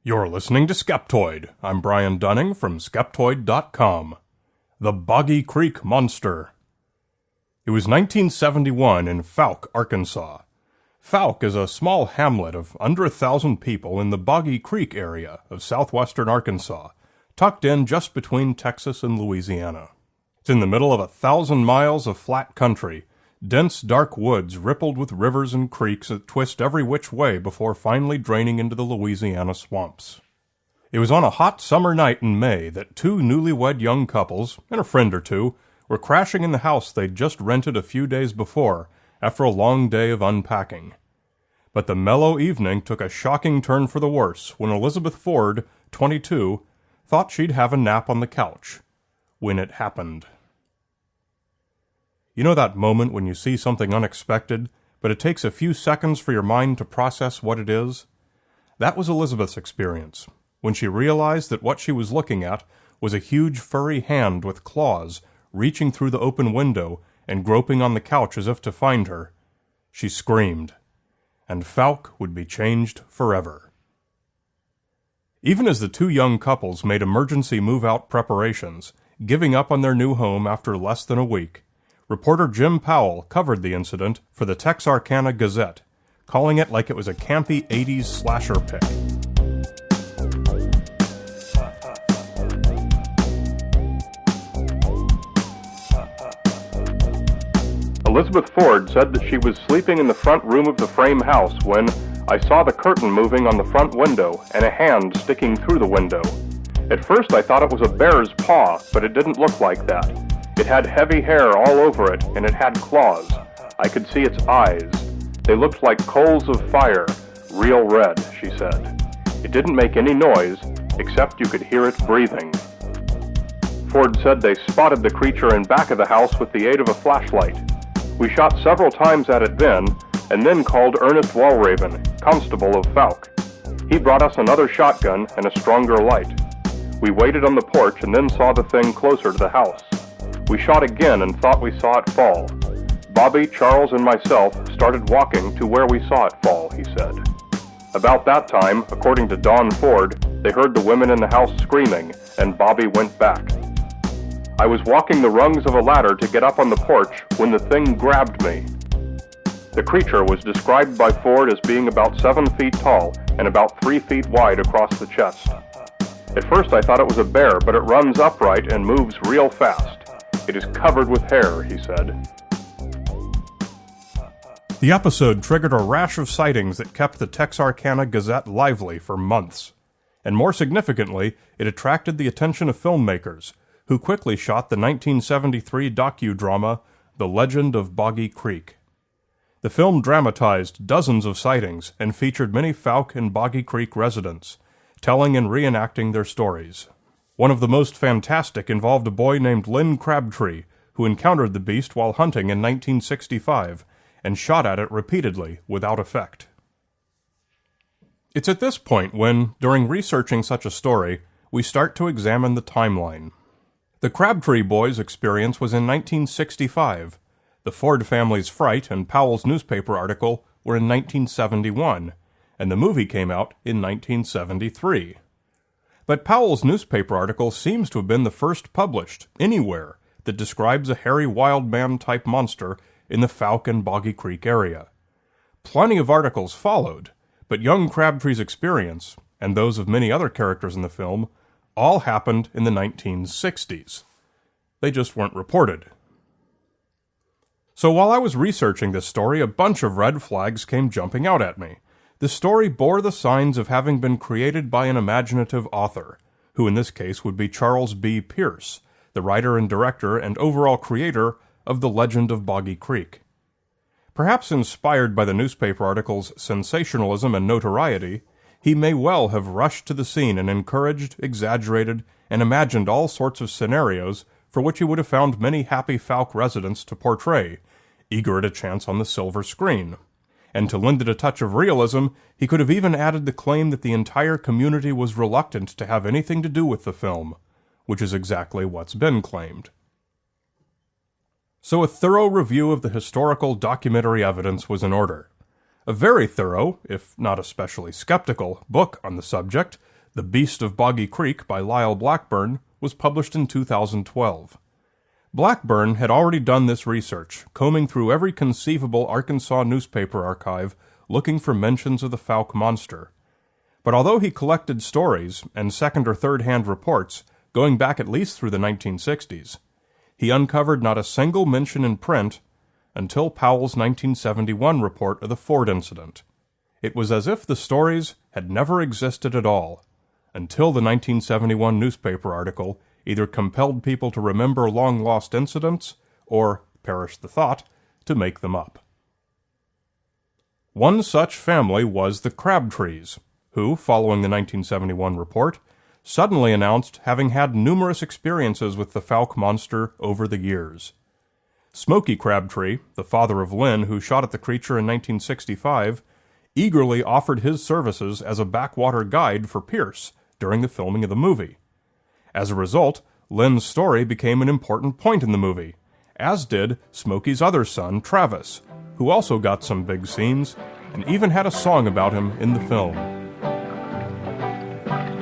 You're listening to Skeptoid. I'm Brian Dunning from Skeptoid.com. The Boggy Creek Monster. It was 1971 in Fouke, Arkansas. Fouke is a small hamlet of under 1,000 people in the Boggy Creek area of southwestern Arkansas, tucked in just between Texas and Louisiana. It's in the middle of 1,000 miles of flat country. Dense, dark woods rippled with rivers and creeks that twist every which way before finally draining into the Louisiana swamps. It was on a hot summer night in May that two newlywed young couples, and a friend or two, were crashing in the house they'd just rented a few days before, after a long day of unpacking. But the mellow evening took a shocking turn for the worse when Elizabeth Ford, 22, thought she'd have a nap on the couch. When it happened. You know that moment when you see something unexpected, but it takes a few seconds for your mind to process what it is? That was Elizabeth's experience, when she realized that what she was looking at was a huge furry hand with claws reaching through the open window and groping on the couch as if to find her. She screamed, and Fouke would be changed forever. Even as the two young couples made emergency move-out preparations, giving up on their new home after less than a week, reporter Jim Powell covered the incident for the Texarkana Gazette, calling it like it was a campy 80s slasher pick. Elizabeth Ford said that she was sleeping in the front room of the frame house when I saw the curtain moving on the front window and a hand sticking through the window. At first I thought it was a bear's paw, but it didn't look like that. It had heavy hair all over it, and it had claws. I could see its eyes. They looked like coals of fire, real red, she said. It didn't make any noise, except you could hear it breathing. Ford said they spotted the creature in back of the house with the aid of a flashlight. We shot several times at it then, and then called Ernest Walraven, constable of Fouke. He brought us another shotgun and a stronger light. We waited on the porch and then saw the thing closer to the house. We shot again and thought we saw it fall. Bobby, Charles, and myself started walking to where we saw it fall, he said. About that time, according to Dawn Ford, they heard the women in the house screaming, and Bobby went back. I was walking the rungs of a ladder to get up on the porch when the thing grabbed me. The creature was described by Ford as being about 7 feet tall and about 3 feet wide across the chest. At first I thought it was a bear, but it runs upright and moves real fast. It is covered with hair, he said. The episode triggered a rash of sightings that kept the Texarkana Gazette lively for months. And more significantly, it attracted the attention of filmmakers, who quickly shot the 1973 docudrama The Legend of Boggy Creek. The film dramatized dozens of sightings and featured many Fouke and Boggy Creek residents, telling and reenacting their stories. One of the most fantastic involved a boy named Lynn Crabtree, who encountered the beast while hunting in 1965 and shot at it repeatedly without effect. It's at this point when, during researching such a story, we start to examine the timeline. The Crabtree boys' experience was in 1965. The Ford family's fright and Powell's newspaper article were in 1971, and the movie came out in 1973. But Powell's newspaper article seems to have been the first published, anywhere, that describes a hairy wild man-type monster in the Fouke and Boggy Creek area. Plenty of articles followed, but young Crabtree's experience, and those of many other characters in the film, all happened in the 1960s. They just weren't reported. So while I was researching this story, a bunch of red flags came jumping out at me. The story bore the signs of having been created by an imaginative author, who in this case would be Charles B. Pierce, the writer and director and overall creator of The Legend of Boggy Creek. Perhaps inspired by the newspaper article's sensationalism and notoriety, he may well have rushed to the scene and encouraged, exaggerated, and imagined all sorts of scenarios for which he would have found many happy Fouke residents to portray, eager at a chance on the silver screen. And to lend it a touch of realism, he could have even added the claim that the entire community was reluctant to have anything to do with the film, which is exactly what's been claimed. So a thorough review of the historical documentary evidence was in order. A very thorough, if not especially skeptical, book on the subject The Beast of Boggy Creek by Lyle Blackburn was published in 2012. Blackburn had already done this research, combing through every conceivable Arkansas newspaper archive looking for mentions of the Fouke monster. But although he collected stories and second- or third-hand reports going back at least through the 1960s, he uncovered not a single mention in print until Powell's 1971 report of the Ford incident. It was as if the stories had never existed at all, until the 1971 newspaper article either compelled people to remember long-lost incidents, or, perish the thought, to make them up. One such family was the Crabtrees, who, following the 1971 report, suddenly announced having had numerous experiences with the Fouke monster over the years. Smokey Crabtree, the father of Lynn who shot at the creature in 1965, eagerly offered his services as a backwater guide for Pierce during the filming of the movie. As a result, Lynn's story became an important point in the movie, as did Smokey's other son, Travis, who also got some big scenes and even had a song about him in the film.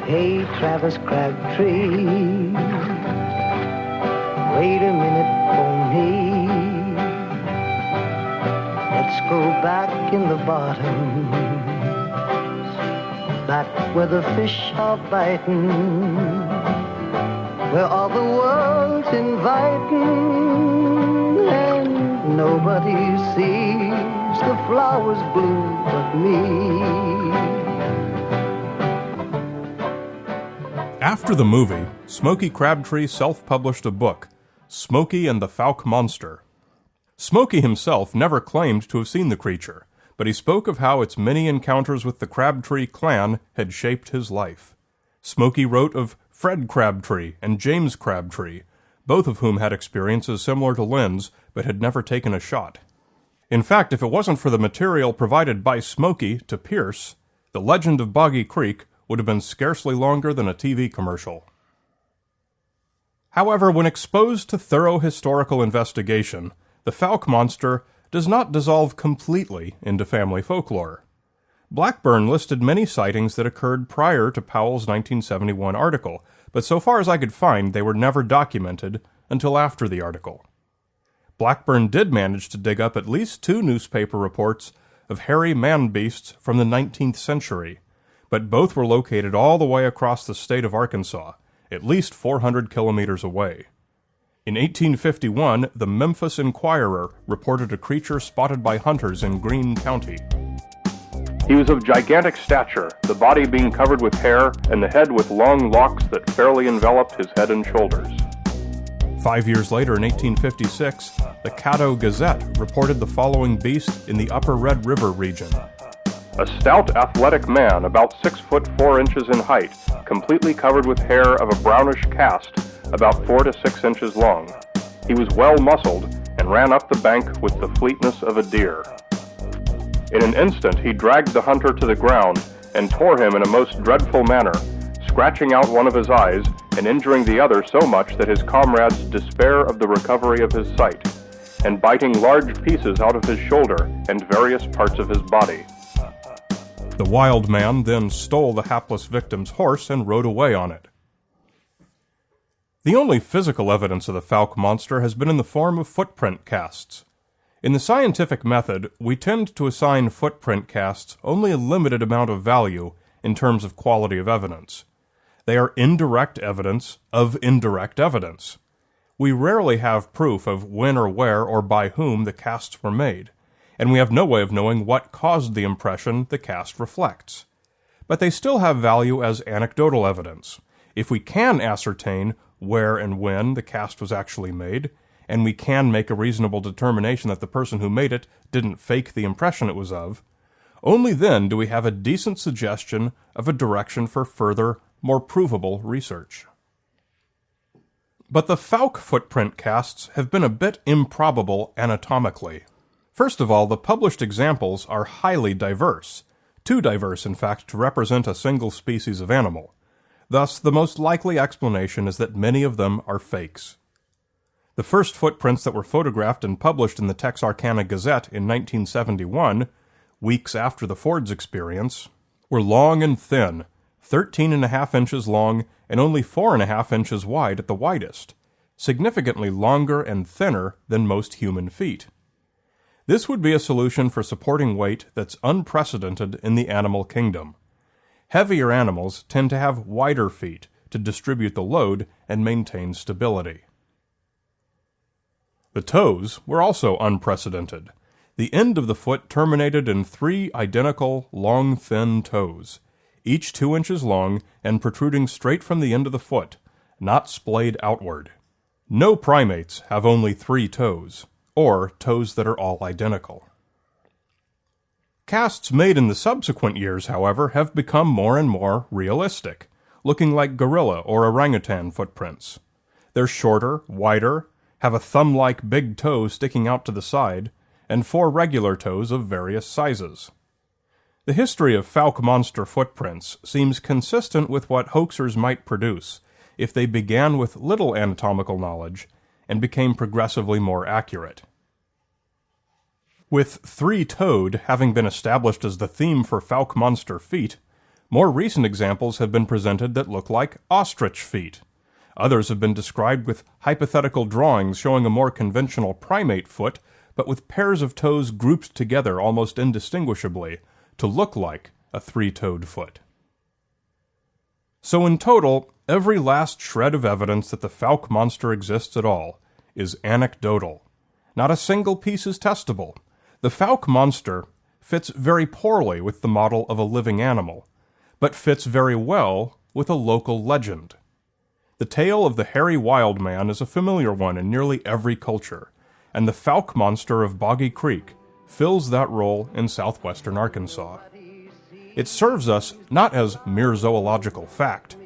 Hey, Travis Crabtree, wait a minute for me. Let's go back in the bottom, back where the fish are biting, where all the world's inviting, and nobody sees the flowers bloom but me. After the movie, Smokey Crabtree self-published a book, Smokey and the Fouke Monster. Smokey himself never claimed to have seen the creature, but he spoke of how its many encounters with the Crabtree clan had shaped his life. Smokey wrote of Fred Crabtree and James Crabtree, both of whom had experiences similar to Lynn's, but had never taken a shot. In fact, if it wasn't for the material provided by Smokey to Pierce, the Legend of Boggy Creek would have been scarcely longer than a TV commercial. However, when exposed to thorough historical investigation, the Fouke monster does not dissolve completely into family folklore. Blackburn listed many sightings that occurred prior to Powell's 1971 article, but so far as I could find, they were never documented until after the article. Blackburn did manage to dig up at least 2 newspaper reports of hairy man-beasts from the 19th century, but both were located all the way across the state of Arkansas, at least 400 kilometers away. In 1851, the Memphis Inquirer reported a creature spotted by hunters in Greene County. He was of gigantic stature, the body being covered with hair and the head with long locks that fairly enveloped his head and shoulders. 5 years later, in 1856, the Caddo Gazette reported the following beast in the upper Red River region. A stout, athletic man, about 6 foot 4 inches in height, completely covered with hair of a brownish cast, about 4 to 6 inches long. He was well muscled and ran up the bank with the fleetness of a deer. In an instant he dragged the hunter to the ground and tore him in a most dreadful manner, scratching out one of his eyes and injuring the other so much that his comrades despair of the recovery of his sight, and biting large pieces out of his shoulder and various parts of his body. The wild man then stole the hapless victim's horse and rode away on it. The only physical evidence of the Fouke monster has been in the form of footprint casts. In the scientific method, we tend to assign footprint casts only a limited amount of value in terms of quality of evidence. They are indirect evidence of indirect evidence. We rarely have proof of when or where or by whom the casts were made, and we have no way of knowing what caused the impression the cast reflects. But they still have value as anecdotal evidence. If we can ascertain where and when the cast was actually made, and we can make a reasonable determination that the person who made it didn't fake the impression it was of, only then do we have a decent suggestion of a direction for further, more provable research. But the Fouke footprint casts have been a bit improbable anatomically. First of all, the published examples are highly diverse, too diverse, in fact, to represent a single species of animal. Thus, the most likely explanation is that many of them are fakes. The first footprints that were photographed and published in the Texarkana Gazette in 1971, weeks after the Ford's experience, were long and thin, 13.5 inches long and only 4.5 inches wide at the widest, significantly longer and thinner than most human feet. This would be a solution for supporting weight that's unprecedented in the animal kingdom. Heavier animals tend to have wider feet to distribute the load and maintain stability. The toes were also unprecedented. The end of the foot terminated in 3 identical, long, thin toes, each 2 inches long and protruding straight from the end of the foot, not splayed outward. No primates have only 3 toes, or toes that are all identical. Casts made in the subsequent years, however, have become more and more realistic, looking like gorilla or orangutan footprints. They're shorter, wider, have a thumb-like big toe sticking out to the side, and 4 regular toes of various sizes. The history of Fouke monster footprints seems consistent with what hoaxers might produce if they began with little anatomical knowledge and became progressively more accurate. With 3-toed having been established as the theme for Fouke monster feet, more recent examples have been presented that look like ostrich feet. Others have been described with hypothetical drawings showing a more conventional primate foot, but with pairs of toes grouped together almost indistinguishably to look like a 3-toed foot. So in total, every last shred of evidence that the Fouke monster exists at all is anecdotal. Not a single piece is testable. The Fouke monster fits very poorly with the model of a living animal, but fits very well with a local legend. The tale of the hairy wild man is a familiar one in nearly every culture, and the Fouke monster of Boggy Creek fills that role in southwestern Arkansas. It serves us not as mere zoological fact,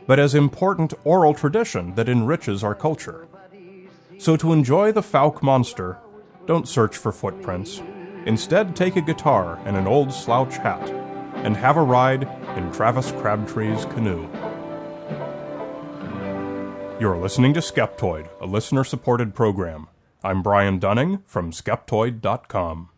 but as important oral tradition that enriches our culture. So to enjoy the Fouke monster, don't search for footprints. Instead, take a guitar and an old slouch hat, and have a ride in Travis Crabtree's canoe. You're listening to Skeptoid, a listener-supported program. I'm Brian Dunning from Skeptoid.com.